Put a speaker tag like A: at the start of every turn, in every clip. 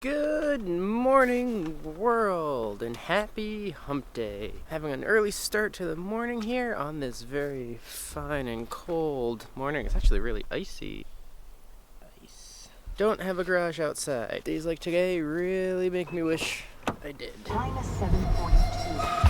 A: Good morning, world, and happy hump day. Having an early start to the morning here on this very fine and cold morning. It's actually really icy. Ice. Don't have a garage outside. Days like today really make me wish I did.
B: Minus 742.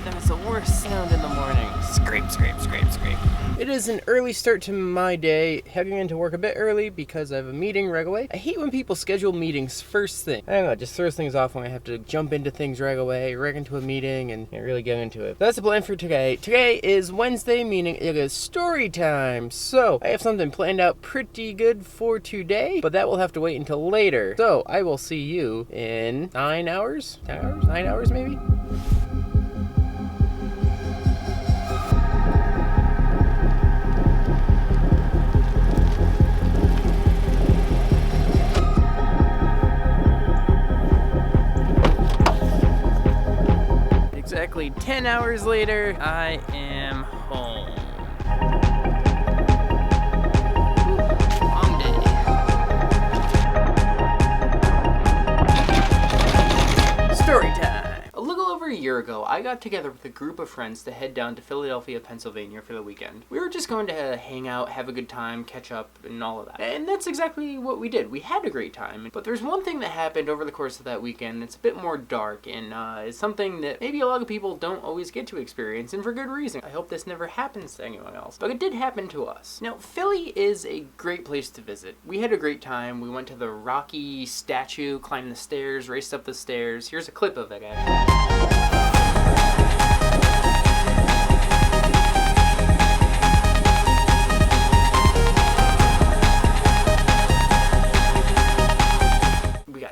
A: That's the worst sound in the morning. Scrape, scrape, scrape, scrape. It is an early start to my day, heading into work a bit early because I have a meeting right away. I hate when people schedule meetings first thing. I don't know, it just throws things off when I have to jump into things right away, right into a meeting, and really get into it. That's the plan for today. Today is Wednesday, meaning it is story time. So, I have something planned out pretty good for today, but that will have to wait until later. So, I will see you in 9 hours? 10 hours? 9 hours maybe? Exactly 10 hours later, I am home. Long day. Story time. A little over a year ago, I got together with a group of friends to head down to Philadelphia, Pennsylvania for the weekend. We were just going to hang out, have a good time, catch up, and all of that. And that's exactly what we did. We had a great time. But there's one thing that happened over the course of that weekend that's a bit more dark, and it's something that maybe a lot of people don't always get to experience, and for good reason. I hope this never happens to anyone else. But it did happen to us. Now, Philly is a great place to visit. We had a great time. We went to the Rocky statue, climbed the stairs, raced up the stairs. Here's a clip of it, actually.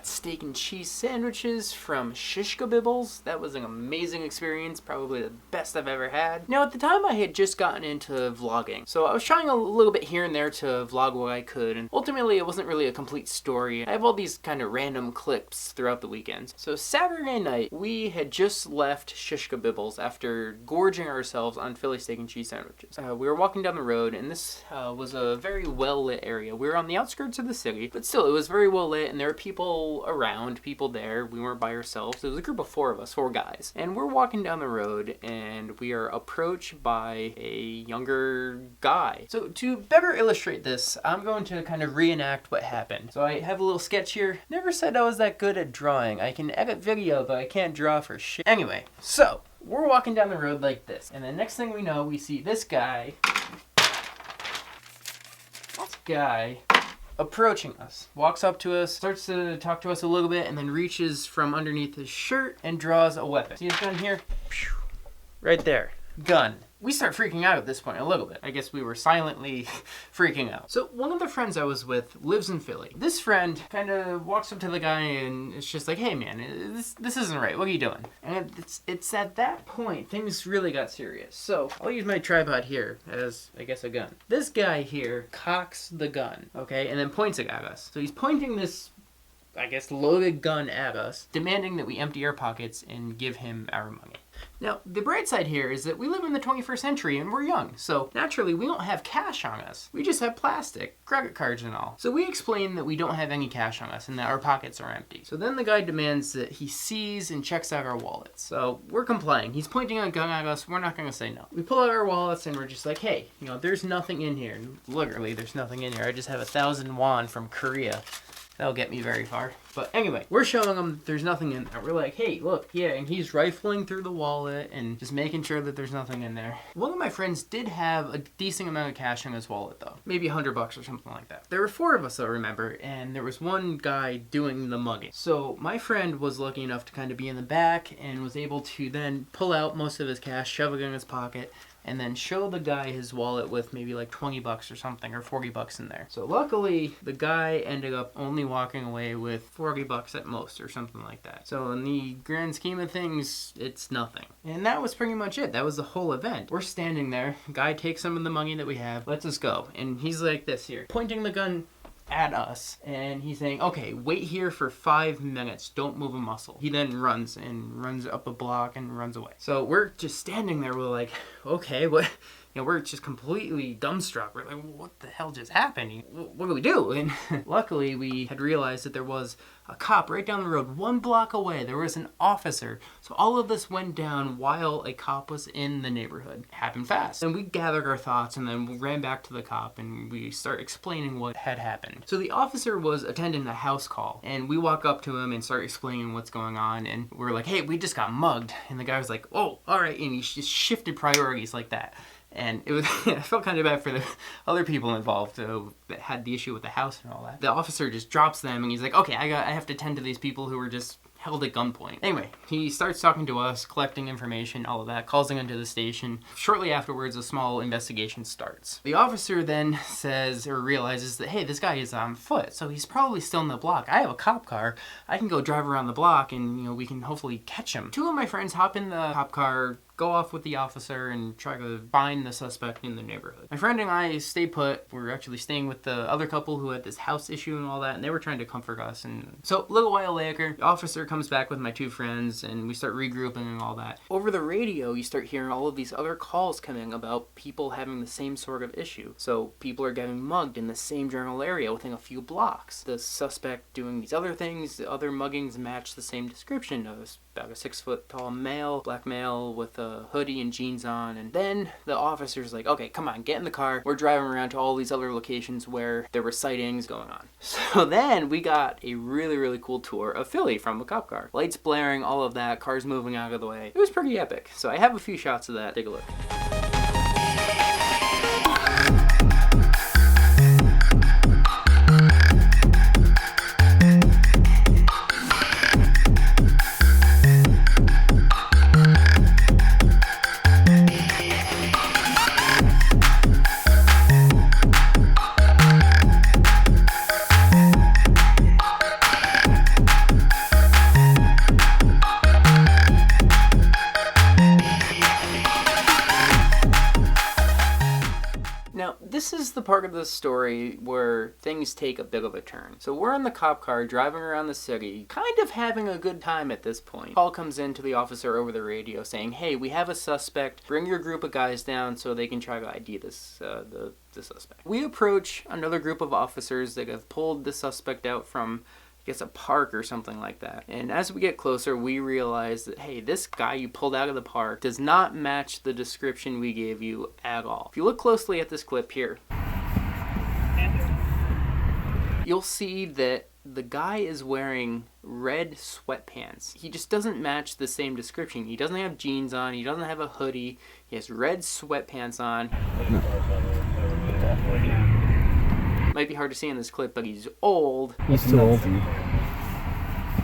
A: Steak and cheese sandwiches from Shish Kabibbles. That was an amazing experience, probably the best I've ever had. Now, at the time, I had just gotten into vlogging, so I was trying a little bit here and there to vlog what I could, and ultimately it wasn't really a complete story. I have all these kind of random clips throughout the weekends. So Saturday night, we had just left Shish Kabibbles after gorging ourselves on Philly steak and cheese sandwiches. We were walking down the road, and this was a very well-lit area. We were on the outskirts of the city, but still, it was very well-lit, and there were people around, people there. We weren't by ourselves. It was a group of four guys. And we're walking down the road, and we are approached by a younger guy. So to better illustrate this, I'm going to kind of reenact what happened. So I have a little sketch here. Never said I was that good at drawing. I can edit video, but I can't draw for shit. Anyway, so we're walking down the road like this. And the next thing we know, we see this guy approaching us, walks up to us, starts to talk to us a little bit, and then reaches from underneath his shirt and draws a weapon. See his gun here? Right there. Gun. We start freaking out at this point a little bit. I guess we were silently freaking out. So one of the friends I was with lives in Philly. This friend kind of walks up to the guy and it's just like, hey man, this isn't right. What are you doing? And it's at that point things really got serious. So I'll use my tripod here as, I guess, a gun. This guy here cocks the gun, okay, and then points it at us. So he's pointing this, I guess, loaded gun at us, demanding that we empty our pockets and give him our money. Now, the bright side here is that we live in the 21st century and we're young, so naturally we don't have cash on us. We just have plastic, credit cards and all. So we explain that we don't have any cash on us and that our pockets are empty. So then the guy demands that he sees and checks out our wallets. So we're complying. He's pointing a gun at us. We're not going to say no. We pull out our wallets and we're just like, hey, there's nothing in here. Literally, there's nothing in here. I just have 1,000 won from Korea. That'll get me very far. But anyway, we're showing him there's nothing in there. We're like, hey, look, yeah, and he's rifling through the wallet and just making sure that there's nothing in there. One of my friends did have a decent amount of cash in his wallet, though. Maybe $100 or something like that. There were four of us, I remember, and there was one guy doing the mugging. So my friend was lucky enough to kind of be in the back and was able to then pull out most of his cash, shove it in his pocket, and then show the guy his wallet with maybe like $20 or something, or $40 in there. So luckily, the guy ended up only walking away with $40 at most, or something like that. So in the grand scheme of things, it's nothing. And that was pretty much it. That was the whole event. We're standing there, guy takes some of the money that we have, lets us go. And he's like this here, pointing the gun at us, and he's saying, okay, wait here for 5 minutes, don't move a muscle. He then runs up a block and runs away. So we're just standing there, we're like, okay, what we're just completely dumbstruck. We're like, what the hell just happened? What do we do? And luckily, we had realized that there was a cop right down the road, 1 block away. There was an officer. So all of this went down while a cop was in the neighborhood. It happened fast. And we gathered our thoughts and then we ran back to the cop and we start explaining what had happened. So the officer was attending a house call and we walk up to him and start explaining what's going on. And we're like, hey, we just got mugged. And the guy was like, oh, all right. And he just shifted priorities like that. And it was, I felt kind of bad for the other people involved that had the issue with the house and all that. The officer just drops them and he's like, okay, I have to tend to these people who were just held at gunpoint. Anyway, he starts talking to us, collecting information, all of that, calls them into the station. Shortly afterwards, a small investigation starts. The officer then says or realizes that, hey, this guy is on foot, so he's probably still in the block. I have a cop car. I can go drive around the block and, we can hopefully catch him. 2 of my friends hop in the cop car, go off with the officer and try to find the suspect in the neighborhood. My friend and I stay put. We were actually staying with the other couple who had this house issue and all that, and they were trying to comfort us. And so a little while later, the officer comes back with my 2 friends, and we start regrouping and all that. Over the radio, you start hearing all of these other calls coming about people having the same sort of issue. So people are getting mugged in the same general area within a few blocks. The suspect doing these other things, the other muggings match the same description of about a 6-foot-tall male, black male with a hoodie and jeans on. And then the officer's like, okay, come on, get in the car. We're driving around to all these other locations where there were sightings going on. So then we got a really, really cool tour of Philly from a cop car. Lights blaring, all of that, cars moving out of the way. It was pretty epic. So I have a few shots of that. Take a look. Now, this is the part of the story where things take a bit of a turn. So we're in the cop car driving around the city, kind of having a good time at this point. Call comes in to the officer over the radio saying, hey, we have a suspect. Bring your group of guys down so they can try to ID this, the suspect. We approach another group of officers that have pulled the suspect out from a park or something like that. And as we get closer, we realize that, hey, this guy you pulled out of the park does not match the description we gave you at all. If you look closely at this clip here, you'll see that the guy is wearing red sweatpants. He just doesn't match the same description. He doesn't have jeans on, he doesn't have a hoodie, he has red sweatpants on. Might be hard to see in this clip, but he's old.
C: He's too old.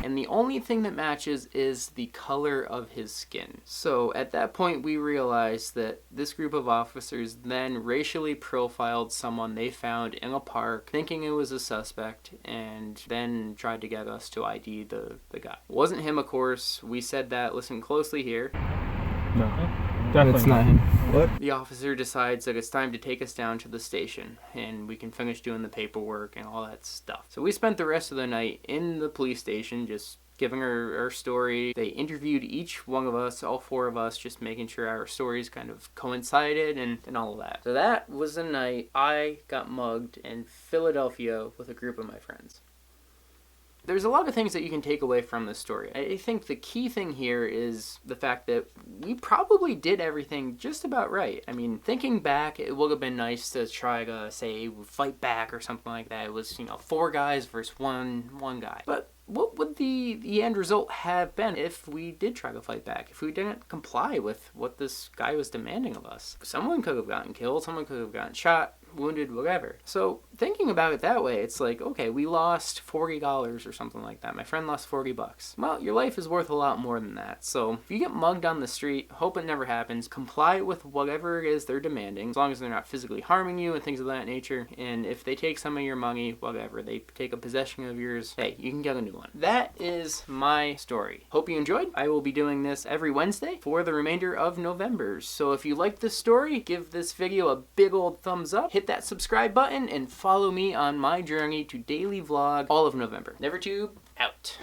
A: And the only thing that matches is the color of his skin. So at that point, we realized that this group of officers then racially profiled someone they found in a park, thinking it was a suspect, and then tried to get us to ID the guy. It wasn't him, of course. We said that. Listen closely here.
C: No, definitely
D: It's not him.
C: What?
A: The officer decides that it's time to take us down to the station and we can finish doing the paperwork and all that stuff. So we spent the rest of the night in the police station just giving our story. They interviewed each one of us, all 4 of us, just making sure our stories kind of coincided and all of that. So that was the night I got mugged in Philadelphia with a group of my friends. There's a lot of things that you can take away from this story. I think the key thing here is the fact that we probably did everything just about right. I mean, thinking back, it would have been nice to try to, say, fight back or something like that. It was, 4 guys versus one guy. But what would the end result have been if we did try to fight back? If we didn't comply with what this guy was demanding of us? Someone could have gotten killed, someone could have gotten shot, wounded, whatever. So thinking about it that way, it's like, okay, we lost $40 or something like that. My friend lost $40. Well, your life is worth a lot more than that. So if you get mugged on the street, hope it never happens. Comply with whatever it is they're demanding, as long as they're not physically harming you and things of that nature. And if they take some of your money, whatever, they take a possession of yours, hey, you can get a new one. That is my story. Hope you enjoyed. I will be doing this every Wednesday for the remainder of November. So if you like this story, give this video a big old thumbs up, hit that subscribe button, and follow me on my journey to daily vlog all of November. NeverTube out.